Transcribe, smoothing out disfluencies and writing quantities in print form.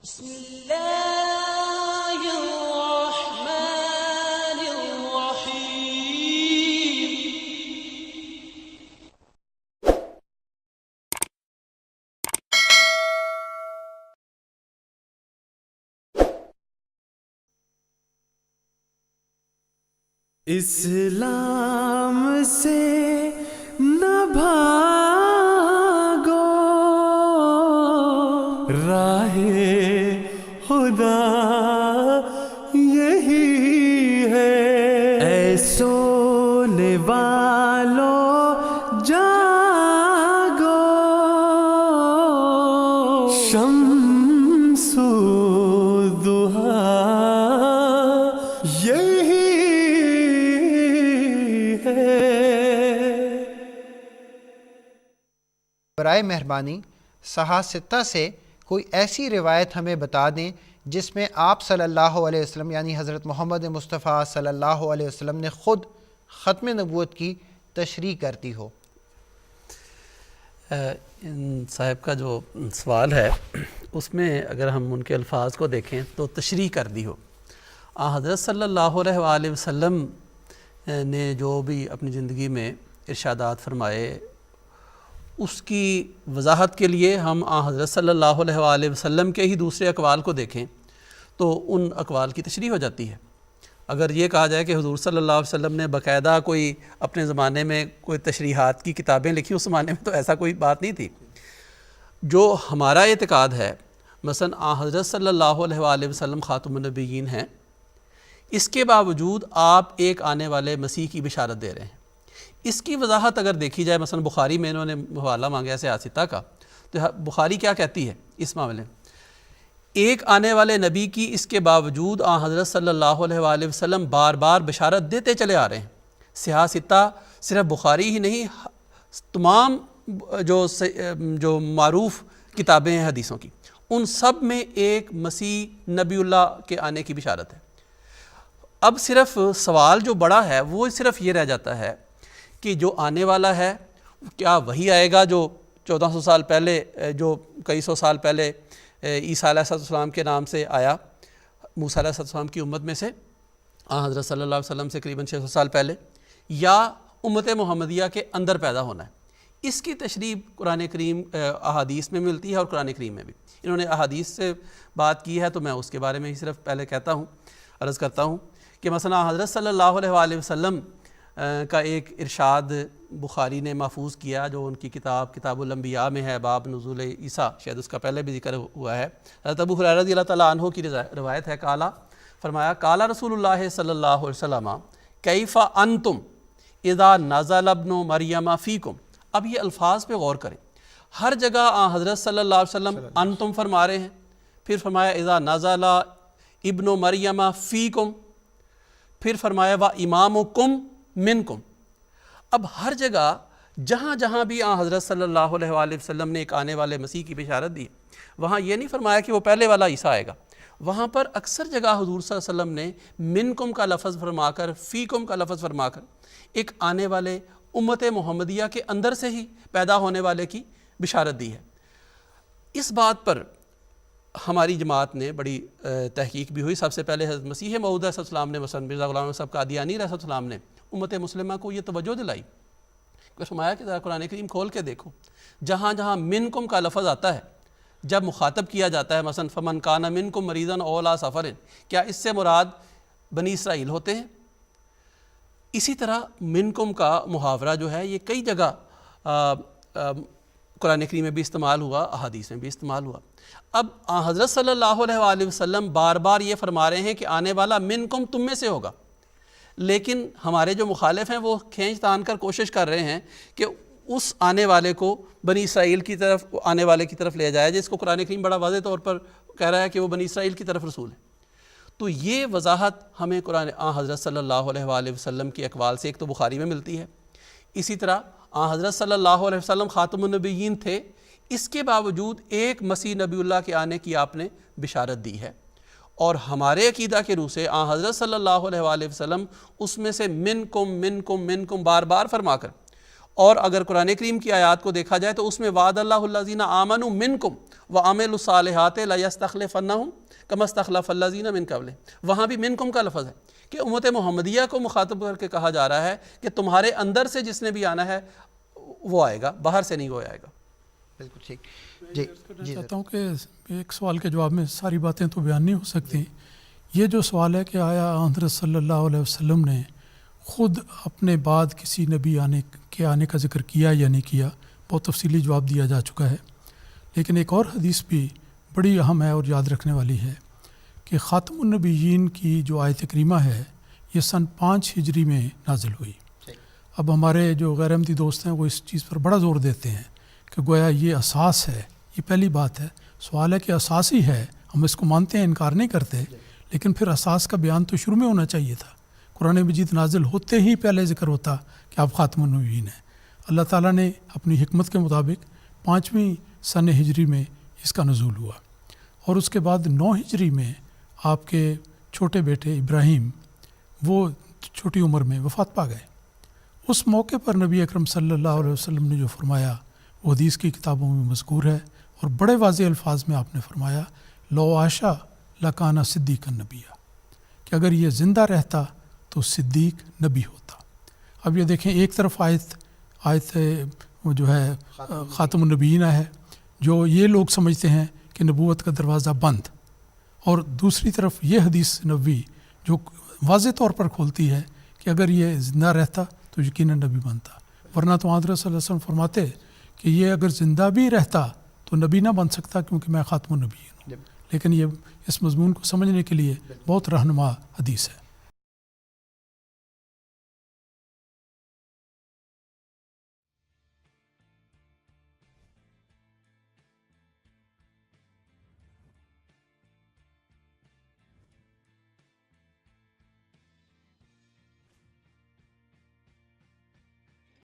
بسم اللہ الرحمن الرحیم۔ اسلام سے نہ بھاگو، راہ خدا یہی ہے۔ اے سونے والو جاگو، شمس الضحیٰ یہی ہے۔ برائے مہربانی صحاح ستہ سے کوئی ایسی روایت ہمیں بتا دیں جس میں آپ صلی اللہ علیہ وسلم یعنی حضرت محمد مصطفیٰ صلی اللہ علیہ وسلم نے خود ختم نبوت کی تشریح کرتی ہو۔ ان صاحب کا جو سوال ہے اس میں اگر ہم ان کے الفاظ کو دیکھیں تو تشریح کر دی ہو۔ حضرت صلی اللہ علیہ وآلہ وسلم نے جو بھی اپنی زندگی میں ارشادات فرمائے اس کی وضاحت کے لیے ہم حضرت صلی اللہ علیہ وآلہ وسلم کے ہی دوسرے اقوال کو دیکھیں تو ان اقوال کی تشریح ہو جاتی ہے۔ اگر یہ کہا جائے کہ حضور صلی اللہ علیہ وسلم نے باقاعدہ کوئی اپنے زمانے میں کوئی تشریحات کی کتابیں لکھی، اس زمانے میں تو ایسا کوئی بات نہیں تھی۔ جو ہمارا اعتقاد ہے مثلا حضرت صلی اللہ علیہ وآلہ وسلم خاتم النبیین ہیں، اس کے باوجود آپ ایک آنے والے مسیح کی بشارت دے رہے ہیں۔ اس کی وضاحت اگر دیکھی جائے، مثلا بخاری میں انہوں نے حوالہ مانگا ہے صحاح کا، تو بخاری کیا کہتی ہے اس معاملے میں؟ ایک آنے والے نبی کی اس کے باوجود حضرت صلی اللہ علیہ وآلہ وسلم بار بار بشارت دیتے چلے آ رہے ہیں۔ صحاح صرف بخاری ہی نہیں، تمام جو معروف کتابیں ہیں حدیثوں کی، ان سب میں ایک مسیح نبی اللہ کے آنے کی بشارت ہے۔ اب صرف سوال جو بڑا ہے وہ صرف یہ رہ جاتا ہے کہ جو آنے والا ہے کیا وہی آئے گا جو 1400 سال پہلے، جو کئی سو سال پہلے عیسیٰ علیہ السلام کے نام سے آیا، موسیٰ علیہ السلام کی امت میں سے حضرت صلی اللہ علیہ وسلم سے قریباً 600 سال پہلے، یا امت محمدیہ کے اندر پیدا ہونا ہے؟ اس کی تشریح قرآن کریم احادیث میں ملتی ہے اور قرآن کریم میں بھی۔ انہوں نے احادیث سے بات کی ہے تو میں اس کے بارے میں ہی صرف پہلے کہتا ہوں، عرض کرتا ہوں کہ مثلا حضرت صلی اللہ علیہ وآلہ وسلم کا ایک ارشاد بخاری نے محفوظ کیا جو ان کی کتاب الانبیاء میں ہے، باب نزول عیسیٰ، شاید اس کا پہلے بھی ذکر ہوا ہے۔ حضرت ابو ہریرہ رضی اللہ تعالیٰ عنہ کی روایت ہے، فرمایا قال رسول اللہ صلی اللہ علیہ وسلم کیف انتم اذا نزل ابن مریم فیکم۔ اب یہ الفاظ پہ غور کریں، ہر جگہ حضرت صلی اللہ علیہ وسلم انتم فرما رہے ہیں، پھر فرمایا اذا نزل ابن مریم فیکم، پھر فرمایا وا امامکم منکم۔ اب ہر جگہ جہاں جہاں بھی حضرت صلی اللہ علیہ وآلہ وسلم نے ایک آنے والے مسیح کی بشارت دی، وہاں یہ نہیں فرمایا کہ وہ پہلے والا عیسیٰ آئے گا، وہاں پر اکثر جگہ حضور صلی اللہ علیہ وسلم نے منکم کا لفظ فرما کر، فیکم کا لفظ فرما کر ایک آنے والے امت محمدیہ کے اندر سے ہی پیدا ہونے والے کی بشارت دی ہے۔ اس بات پر ہماری جماعت نے بڑی تحقیق بھی ہوئی۔ سب سے پہلے حضرت مسیح موعود علیہ السلام نے، مثلا مرزا غلام احمد صاحب قادیانی علیہ السلام نے امت مسلمہ کو یہ توجہ دلائی کہ فرمایا کہ ذرا قرآن کریم کھول کے دیکھو، جہاں جہاں منکم کا لفظ آتا ہے جب مخاطب کیا جاتا ہے، مثلا فمن کان منکم مریضا او علی سفر، کیا اس سے مراد بنی اسرائیل ہوتے ہیں؟ اسی طرح منکم کا محاورہ جو ہے یہ کئی جگہ قرآن کریم میں بھی استعمال ہوا، احادیث میں بھی استعمال ہوا۔ اب حضرت صلی اللہ علیہ وآلہ وسلم بار بار یہ فرما رہے ہیں کہ آنے والا منکم تم میں سے ہوگا، لیکن ہمارے جو مخالف ہیں وہ کھینچ تان کر کوشش کر رہے ہیں کہ اس آنے والے کو بنی اسرائیل کی طرف، آنے والے کی طرف لے جائے، جس کو قرآن کریم بڑا واضح طور پر کہہ رہا ہے کہ وہ بنی اسرائیل کی طرف رسول ہے۔ تو یہ وضاحت ہمیں قرآن حضرت صلی اللہ علیہ وآلہ وسلم کی اقوال سے ایک تو بخاری میں ملتی ہے، اسی طرح حضرت صلی اللہ علیہ وسلم خاتم النبیین تھے، اس کے باوجود ایک مسیح نبی اللہ کے آنے کی آپ نے بشارت دی ہے، اور ہمارے عقیدہ کے روح سے حضرت صلی اللہ علیہ وآلہ وسلم اس میں سے منکم منکم منکم بار بار فرما کر اور اگر قرآن کریم کی آیات کو دیکھا جائے تو اس میں وعد اللہ الذین آمنوا منکم وعملوا الصالحات لیستخلفنہم کما استخلف الذین من قبلہم، وہاں بھی منکم کا لفظ ہے کہ امت محمدیہ کو مخاطب کر کے کہا جا رہا ہے کہ تمہارے اندر سے جس نے بھی آنا ہے وہ آئے گا، باہر سے نہیں وہ آئے گا۔ بالکل ٹھیک جی جی چاہتا ہوں کہ ایک سوال کے جواب میں ساری باتیں تو بیان نہیں ہو سکتی۔ یہ جو سوال ہے کہ آیا حضرت صلی اللہ علیہ وسلم نے خود اپنے بعد کسی نبی آنے کا ذکر کیا یا نہیں کیا، بہت تفصیلی جواب دیا جا چکا ہے، لیکن ایک اور حدیث بھی بڑی اہم ہے اور یاد رکھنے والی ہے کہ خاتم النبیین کی جو آیت کریمہ ہے یہ سن 5 ہجری میں نازل ہوئی۔ اب ہمارے جو غیر احمدی دوست ہیں وہ اس چیز پر بڑا زور دیتے ہیں کہ گویا یہ اساس ہے، یہ پہلی بات ہے۔ سوال ہے کہ اساس ہی ہے، ہم اس کو مانتے ہیں، انکار نہیں کرتے، لیکن پھر اساس کا بیان تو شروع میں ہونا چاہیے تھا۔ قرآن مجید نازل ہوتے ہی پہلے ذکر ہوتا کہ آپ خاتم النبیین ہیں۔ اللہ تعالیٰ نے اپنی حکمت کے مطابق 5ویں سن ہجری میں اس کا نزول ہوا، اور اس کے بعد 9 ہجری میں آپ کے چھوٹے بیٹے ابراہیم وہ چھوٹی عمر میں وفات پا گئے۔ اس موقع پر نبی اکرم صلی اللہ علیہ وسلم نے جو فرمایا وہ حدیث کی کتابوں میں مذکور ہے، اور بڑے واضح الفاظ میں آپ نے فرمایا لو عاشا لکانا صدیق النبی، کہ اگر یہ زندہ رہتا تو صدیق نبی ہوتا۔ اب یہ دیکھیں، ایک طرف آیت وہ جو ہے خاتم النبیین ہے، جو یہ لوگ سمجھتے ہیں کہ نبوت کا دروازہ بند، اور دوسری طرف یہ حدیث نبوی جو واضح طور پر کھولتی ہے کہ اگر یہ زندہ رہتا تو یقیناً نبی بنتا، ورنہ تو حضرت صلی اللہ علیہ وسلم فرماتے کہ یہ اگر زندہ بھی رہتا تو نبی نہ بن سکتا کیونکہ میں خاتم النبیین ہوں۔ لیکن یہ اس مضمون کو سمجھنے کے لیے بہت رہنما حدیث ہے۔